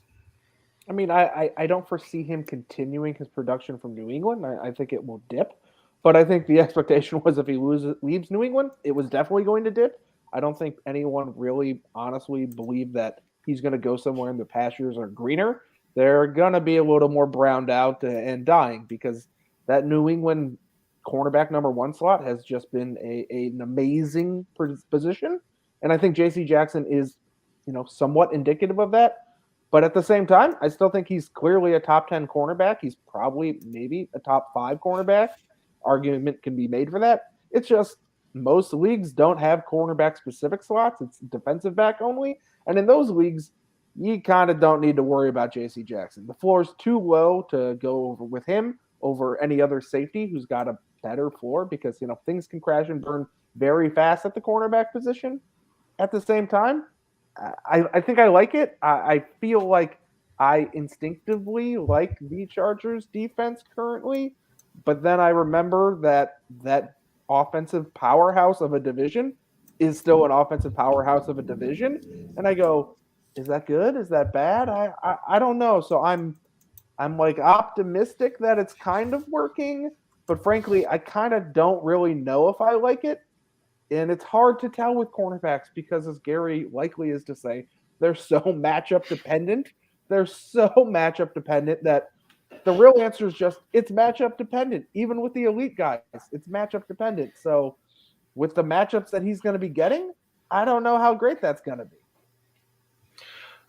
I mean, I don't foresee him continuing his production from New England. I think it will dip. But I think the expectation was if he leaves New England, it was definitely going to dip. I don't think anyone really honestly believed that he's going to go somewhere and the pastures are greener. They're going to be a little more browned out and dying because that New England cornerback number 1 slot has just been an amazing position. And I think J.C. Jackson is, somewhat indicative of that. But at the same time, I still think he's clearly a top 10 cornerback. He's probably maybe a top 5 cornerback. Argument can be made for that. It's just most leagues don't have cornerback-specific slots. It's defensive back only. And in those leagues, you kind of don't need to worry about J.C. Jackson. The floor is too low to go over with him over any other safety who's got a better floor because, things can crash and burn very fast at the cornerback position. At the same time, I think I like it. I feel like I instinctively like the Chargers defense currently, but then I remember that offensive powerhouse of a division is still an offensive powerhouse of a division. And I go, is that good? Is that bad? I don't know. So I'm like optimistic that it's kind of working, but frankly, I kind of don't really know if I like it. And it's hard to tell with cornerbacks because, as Gary likely is to say, they're so matchup dependent. They're so matchup dependent that the real answer is just it's matchup dependent. Even with the elite guys, it's matchup dependent. So with the matchups that he's going to be getting, I don't know how great that's going to be.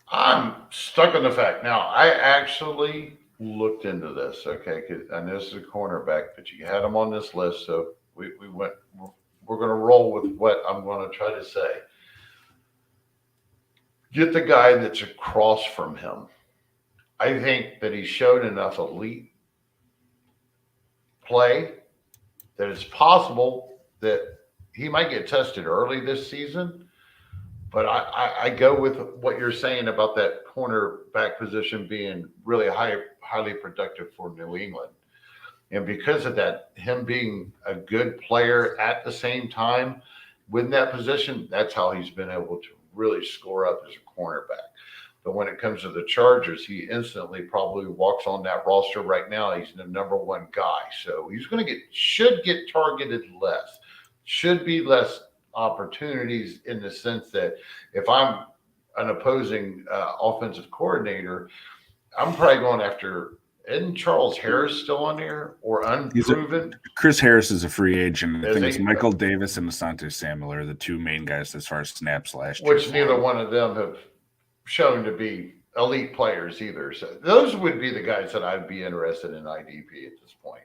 I'm stuck on the fact. Now, I actually looked into this, okay, because I know this is a cornerback, but you had him on this list, so we went – we're going to roll with what I'm going to try to say. Get the guy that's across from him. I think that he showed enough elite play that it's possible that he might get tested early this season. But I go with what you're saying about that cornerback position being really highly productive for New England. And because of that, him being a good player at the same time with that position, that's how he's been able to really score up as a cornerback. But when it comes to the Chargers, he instantly probably walks on that roster right now. He's the number one guy. So he's going to should get targeted less, should be less opportunities in the sense that if I'm an opposing offensive coordinator, I'm probably going after, isn't Charles Harris still on there or unproven? Chris Harris is a free agent. I think it's Michael Davis and Asante Samuel are the two main guys as far as snaps last year. Which neither one of them have shown to be elite players either. So those would be the guys that I'd be interested in IDP at this point.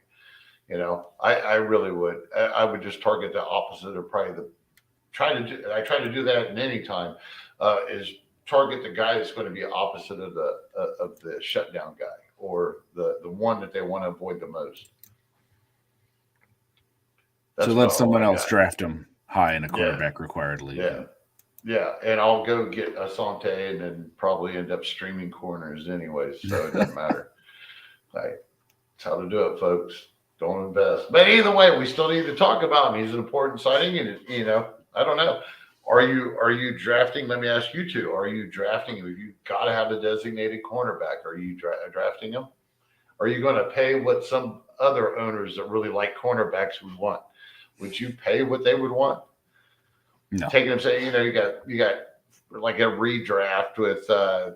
You know, I really would. I would just target the opposite of probably I try to do that in any time, is target the guy that's going to be opposite of the shutdown guy or the one that they want to avoid the most. So let someone else draft him high in a quarterback required league. Yeah, and I'll go get Asante and then probably end up streaming corners anyways, so it doesn't matter. That's how to do it, folks. Don't invest. But either way, we still need to talk about him. He's an important signing, and I don't know. Are you drafting? Let me ask you two. Are you drafting him? You got to have a designated cornerback. Are you drafting him? Are you going to pay what some other owners that really like cornerbacks would want? Would you pay what they would want? No. Taking them, say, you got like a redraft with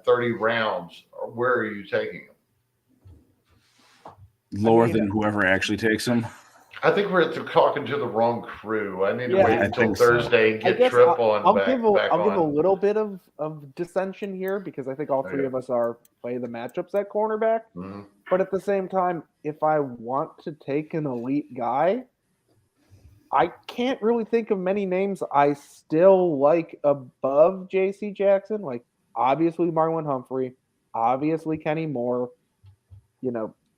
30 rounds. Where are you taking them? Lower than whoever actually takes him. I think we're talking to the wrong crew. I need to wait until Thursday and get I'll give a little bit of dissension here because I think all three of us are play the matchups at cornerback. Mm-hmm. But at the same time, if I want to take an elite guy, I can't really think of many names I still like above J.C. Jackson. Like, obviously, Marlon Humphrey, obviously, Kenny Moore,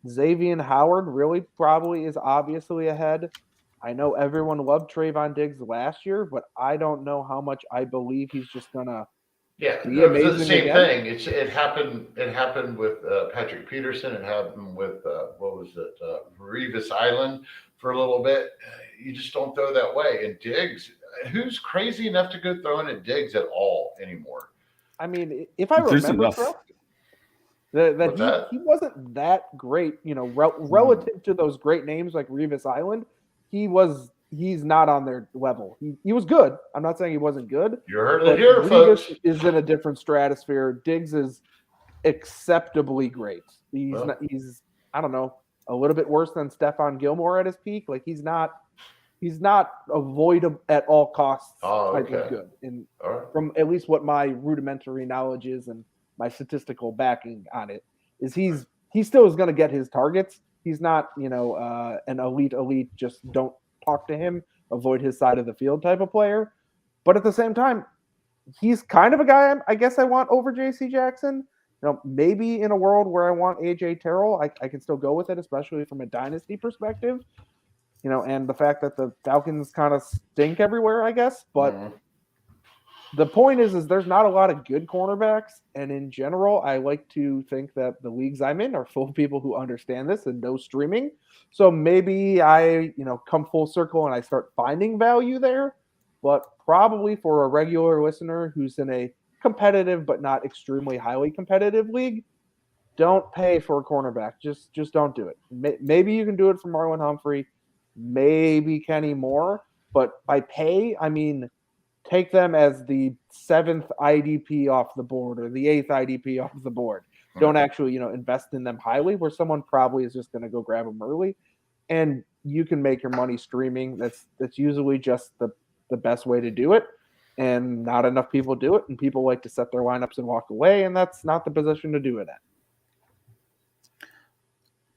Xavier Howard really probably is obviously ahead. I know everyone loved Trayvon Diggs last year, but I don't know how much I believe he's just going to be amazing it's the same again. thing. It happened with Patrick Peterson. It happened with, Revis Island for a little bit. You just don't throw that way. And Diggs, who's crazy enough to go throwing at Diggs at all anymore? I mean, if I remember correctly, that he wasn't that great, relative to those great names like Revis Island. He's not on their level. He was good. I'm not saying he wasn't good. You heard it here, folks. Revis is in a different stratosphere. Diggs is acceptably great. He's I don't know, a little bit worse than Stephon Gilmore at his peak. Like he's not avoidable at all costs type of good. And from at least what my rudimentary knowledge is and my statistical backing on it is he still is going to get his targets. He's not, an elite, just don't talk to him, avoid his side of the field type of player. But at the same time, he's kind of a guy I guess I want over J.C. Jackson. Maybe in a world where I want A.J. Terrell, I can still go with it, especially from a dynasty perspective. And the fact that the Falcons kind of stink everywhere, I guess. But the point is there's not a lot of good cornerbacks. And in general, I like to think that the leagues I'm in are full of people who understand this and know streaming. So maybe I, come full circle and I start finding value there. But probably for a regular listener who's in a competitive but not extremely highly competitive league, don't pay for a cornerback. Just don't do it. Maybe you can do it for Marlon Humphrey, maybe Kenny Moore. But by pay, I mean take them as the 7th IDP off the board or the 8th IDP off the board. Don't actually, invest in them highly where someone probably is just going to go grab them early. And you can make your money streaming. That's usually just the best way to do it. And not enough people do it. And people like to set their lineups and walk away. And that's not the position to do it at.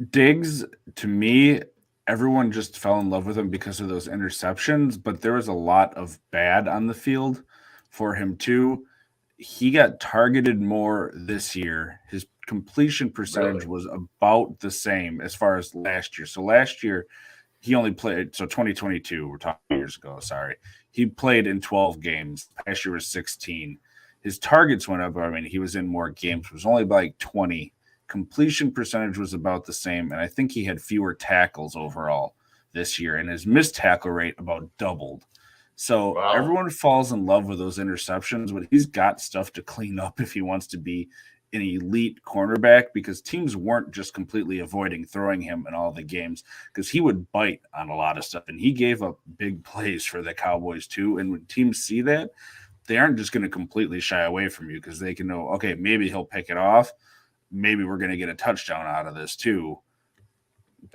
Diggs, to me, everyone just fell in love with him because of those interceptions, but there was a lot of bad on the field for him too. He got targeted more this year. His completion percentage was about the same as far as last year. So last year he only played, so 2022, we're talking years ago, sorry. He played in 12 games. Last year was 16. His targets went up. I mean, he was in more games. It was only like 20. Completion percentage was about the same, and I think he had fewer tackles overall this year, and his missed tackle rate about doubled. So everyone falls in love with those interceptions, but he's got stuff to clean up if he wants to be an elite cornerback, because teams weren't just completely avoiding throwing him in all the games, because he would bite on a lot of stuff, and he gave up big plays for the Cowboys too. And when teams see that, they aren't just going to completely shy away from you, because they can know, okay, maybe he'll pick it off. Maybe we're going to get a touchdown out of this too.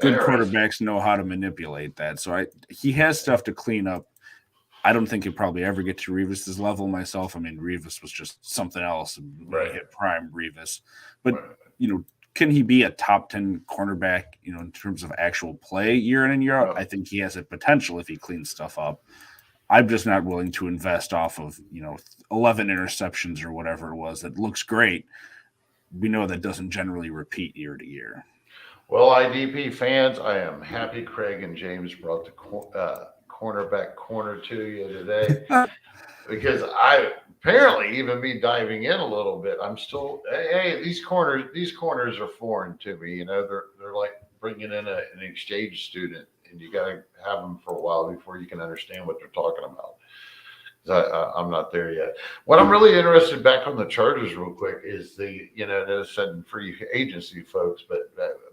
Good quarterbacks know how to manipulate that. So he has stuff to clean up. I don't think he'll probably ever get to Revis's level myself. I mean, Revis was just something else. Right. Hit prime Revis. But, can he be a top 10 cornerback, in terms of actual play year in and year out? I think he has a potential if he cleans stuff up. I'm just not willing to invest off of, 11 interceptions or whatever it was. That looks great. We know that doesn't generally repeat year to year. Well, IDP fans, I am happy Kraig and James brought the cornerback corner to you today, because apparently even me diving in a little bit, I'm still, hey, these corners are foreign to me. They're like bringing in an exchange student, and you got to have them for a while before you can understand what they're talking about. I'm not there yet. What I'm really interested, back on the Chargers real quick, is there's some free agency folks, but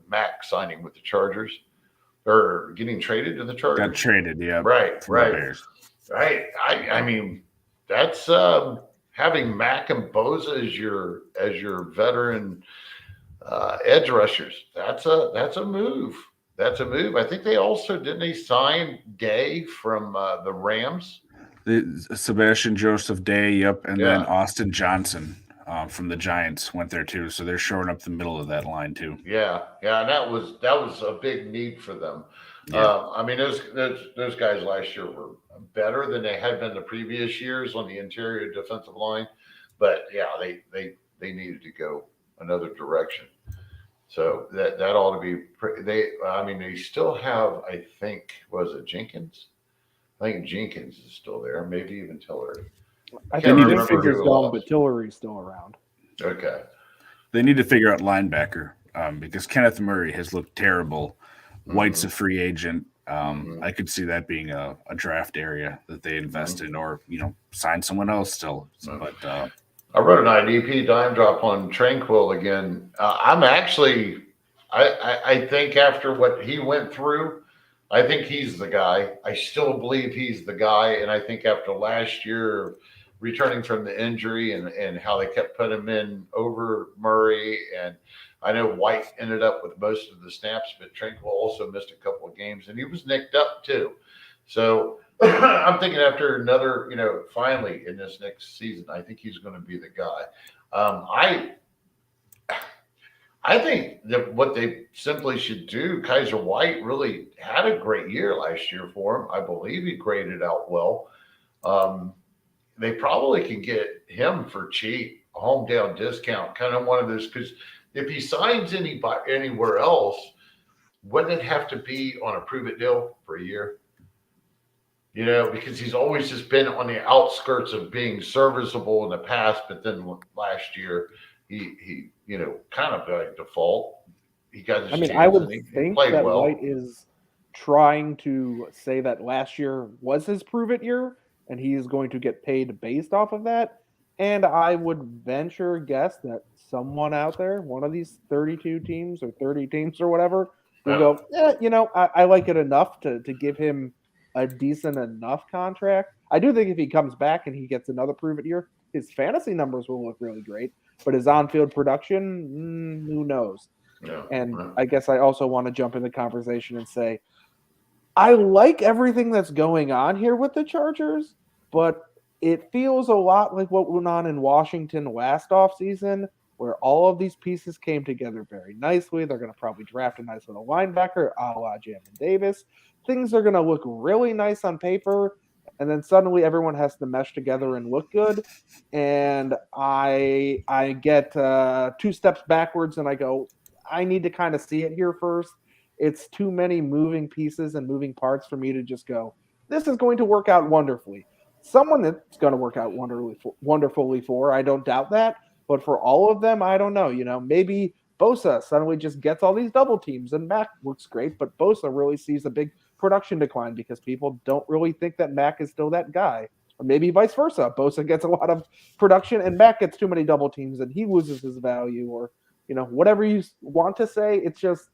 Mac signing with the Chargers, or getting traded to the Chargers. Got traded, yeah. Right. I mean, that's having Mac and Bosa as your veteran edge rushers. That's a move. That's a move. I think didn't they sign Day from the Rams? Sebastian Joseph Day, yep, and then Austin Johnson from the Giants went there too. So they're shoring up the middle of that line too. Yeah, and that was a big need for them. Yeah. I mean, those guys last year were better than they had been the previous years on the interior defensive line, but yeah, they needed to go another direction. So that ought to be. They still have, I think, was it Jenkins? I think Jenkins is still there, maybe even Tillery. I think Jenkins is gone, but Tillery's still around. Okay. They need to figure out linebacker because Kenneth Murray has looked terrible. White's a free agent. I could see that being a draft area that they invest in, or sign someone else still. But I wrote an IDP dime drop on Tranquil again. I'm actually, I think after what he went through, I think he's the guy. I still believe he's the guy. And I think after last year, returning from the injury and how they kept putting him in over Murray, and I know White ended up with most of the snaps, but Tranquil also missed a couple of games, and he was nicked up too. So I'm thinking after another, finally in this next season, I think he's going to be the guy. I think that what they simply should do, Kaiser White really had a great year last year for him. I believe he graded out well. They probably can get him for cheap, a hometown discount, kind of one of those, because if he signs anywhere else, wouldn't it have to be on a prove-it deal for a year? Because he's always just been on the outskirts of being serviceable in the past, but then last year he kind of by default, he got his chance. I would think that well. White is trying to say that last year was his prove-it year, and he is going to get paid based off of that. And I would venture guess that someone out there, one of these 32 teams or 30 teams or whatever, will go, I like it enough to give him a decent enough contract. I do think if he comes back and he gets another prove-it year, his fantasy numbers will look really great. But his on-field production, who knows? Yeah, and I guess I also want to jump in the conversation and say, I like everything that's going on here with the Chargers, but it feels a lot like what went on in Washington last offseason, where all of these pieces came together very nicely. They're going to probably draft a nice little linebacker, a la Jamin Davis. Things are going to look really nice on paper, and then suddenly everyone has to mesh together and look good. And I get 2 steps backwards, and I go, I need to kind of see it here first. It's too many moving pieces and moving parts for me to just go, this is going to work out wonderfully. Someone that's going to work out wonderfully for, I don't doubt that. But for all of them, I don't know. Maybe Bosa suddenly just gets all these double teams, and Mac looks great, but Bosa really sees a big production decline because people don't really think that Mac is still that guy. Or maybe vice versa. Bosa gets a lot of production and Mac gets too many double teams and he loses his value, or whatever you want to say. It's just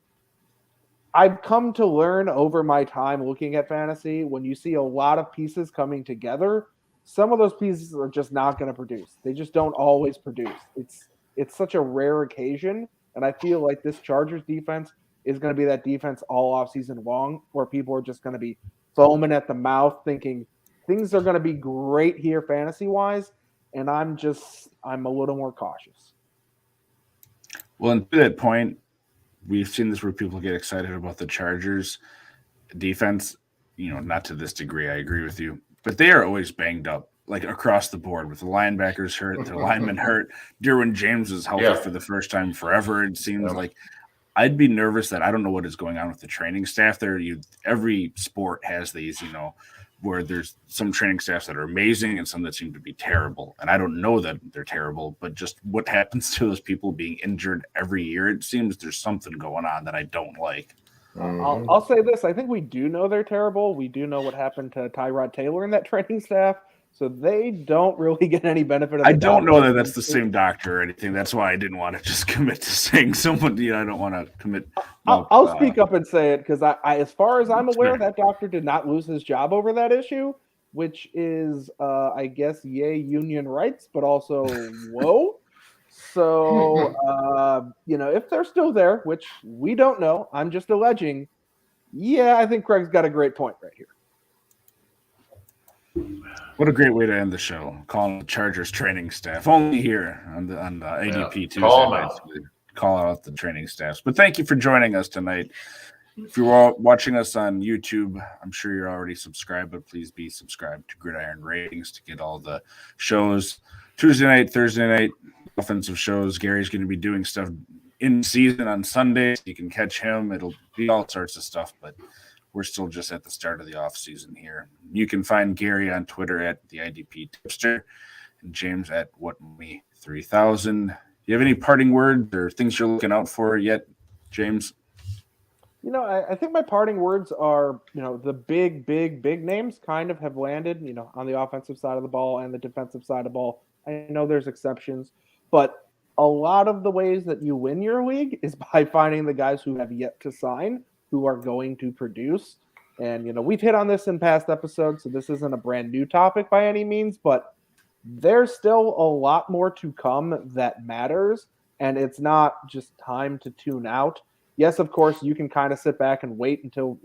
I've come to learn over my time looking at fantasy, when you see a lot of pieces coming together, some of those pieces are just not going to produce. They just don't always produce. It's such a rare occasion, and I feel like this Chargers defense is going to be that defense all offseason long, where people are just going to be foaming at the mouth thinking things are going to be great here fantasy-wise, and I'm a little more cautious. Well, and to that point, we've seen this where people get excited about the Chargers defense, not to this degree, I agree with you, but they are always banged up, like across the board, with the linebackers hurt, the linemen hurt. Derwin James is healthy for the first time forever, it seems like. I'd be nervous that I don't know what is going on with the training staff there. Every sport has these, where there's some training staffs that are amazing and some that seem to be terrible. And I don't know that they're terrible, but just what happens to those people being injured every year, it seems there's something going on that I don't like. I'll say this. I think we do know they're terrible. We do know what happened to Tyrod Taylor in that training staff. So they don't really get any benefit of I don't know that that's the same doctor or anything. That's why I didn't want to just commit to saying someone, I don't want to commit. I'll speak up and say it, because I, as far as I'm aware, that doctor did not lose his job over that issue, which is, I guess, yay, union rights, but also whoa. So, if they're still there, which we don't know, I'm just alleging. Yeah, I think Craig's got a great point right here. What a great way to end the show, calling the Chargers training staff only here on the IDP Tuesday nights. Call out the training staffs. But thank you for joining us tonight. If you're watching us on YouTube, I'm sure you're already subscribed, but please be subscribed to Gridiron Ratings to get all the shows. Tuesday night, Thursday night, offensive shows. Gary's going to be doing stuff in season on Sundays. You can catch him. It'll be all sorts of stuff, but we're still just at the start of the off season here. You can find Gary on Twitter at the IDP Tipster and James at WhatMe3000. Do you have any parting words or things you're looking out for yet, James? I think my parting words are, the big names kind of have landed, on the offensive side of the ball and the defensive side of the ball. I know there's exceptions, but a lot of the ways that you win your league is by finding the guys who have yet to sign, who are going to produce. And, we've hit on this in past episodes, so this isn't a brand new topic by any means, but there's still a lot more to come that matters, and it's not just time to tune out. Yes, of course, you can kind of sit back and wait until,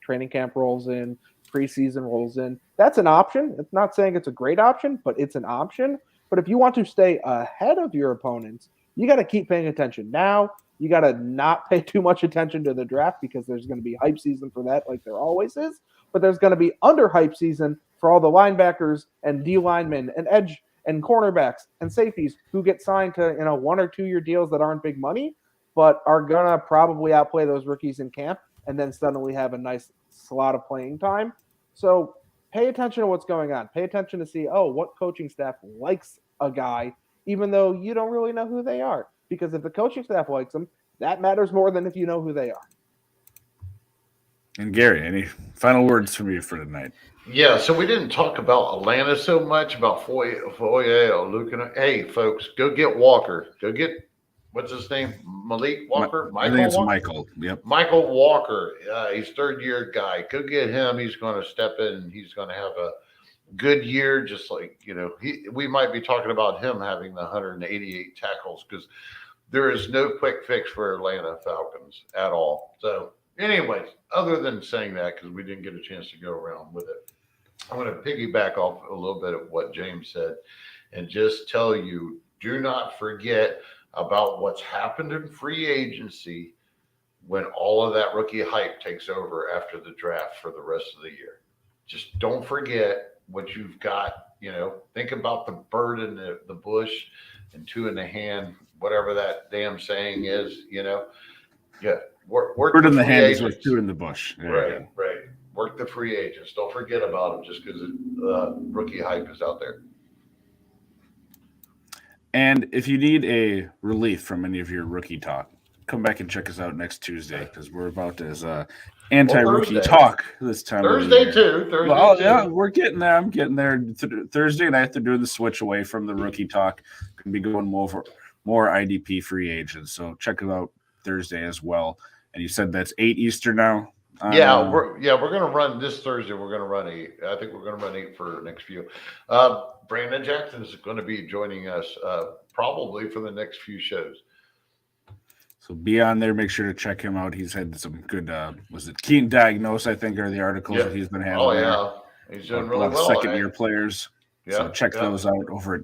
training camp rolls in, preseason rolls in. That's an option. It's not saying it's a great option, but it's an option. But if you want to stay ahead of your opponents, you got to keep paying attention now. You got to not pay too much attention to the draft, because there's going to be hype season for that, like there always is. But there's going to be under hype season for all the linebackers and D linemen and edge and cornerbacks and safeties who get signed to 1 or 2 year deals that aren't big money, but are going to probably outplay those rookies in camp and then suddenly have a nice slot of playing time. So pay attention to what's going on. Pay attention to see, what coaching staff likes a guy, even though you don't really know who they are. Because if the coaching staff likes them, that matters more than if you know who they are. And Gary, any final words from you for tonight? Yeah, so we didn't talk about Atlanta so much, about Foyesade Oluokun. Hey, folks, go get Walker. Go get, what's his name? Malik Walker? I think it's Michael. Yep. Michael Walker. He's third-year guy. Go get him. He's going to step in, and he's going to have a good year, just like, we might be talking about him having the 188 tackles, because there is no quick fix for Atlanta Falcons at all. So anyways, other than saying that, because we didn't get a chance to go around with it, I'm going to piggyback off a little bit of what James said and just tell you, do not forget about what's happened in free agency when all of that rookie hype takes over after the draft for the rest of the year. Just don't forget what you've got. Think about the bird in the bush and two in the hand, whatever that damn saying is. Work bird the in the free hand agents. is worth two in the bush. Right. Work the free agents. Don't forget about them just because rookie hype is out there. And if you need a relief from any of your rookie talk, come back and check us out next Tuesday because we're about as anti-rookie Thursday. talk this time. Thursday of the year. too. Thursday Well, too. yeah, we're getting there. I'm getting there. Thursday night, they're doing the switch away from the rookie talk. Going to be going more IDP free agents. So check it out Thursday as well. And you said that's 8 Eastern now. We're going to run this Thursday. We're going to run 8. I think we're going to run 8 for the next few. Brandon Jackson is going to be joining us probably for the next few shows. So be on there. Make sure to check him out. He's had some good, was it Keen Diagnose, I think, are the articles that he's been having. Oh, yeah. He's doing really well. Second-year players. Yeah. So check those out over at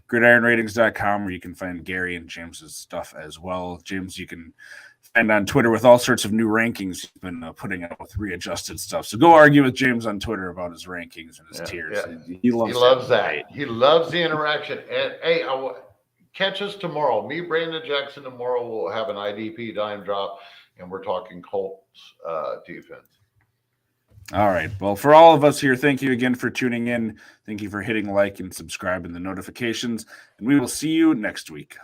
gridironratings.com, where you can find Gary and James's stuff as well. James, you can find on Twitter with all sorts of new rankings he's been putting out with readjusted stuff. So go argue with James on Twitter about his rankings and his tiers. Yeah. He loves that. Right? He loves the interaction. And hey, catch us tomorrow. Me, Brandon Jackson, tomorrow we'll have an IDP dime drop, and we're talking Colts defense. All right. Well, for all of us here, thank you again for tuning in. Thank you for hitting like and subscribe and the notifications. And we will see you next week.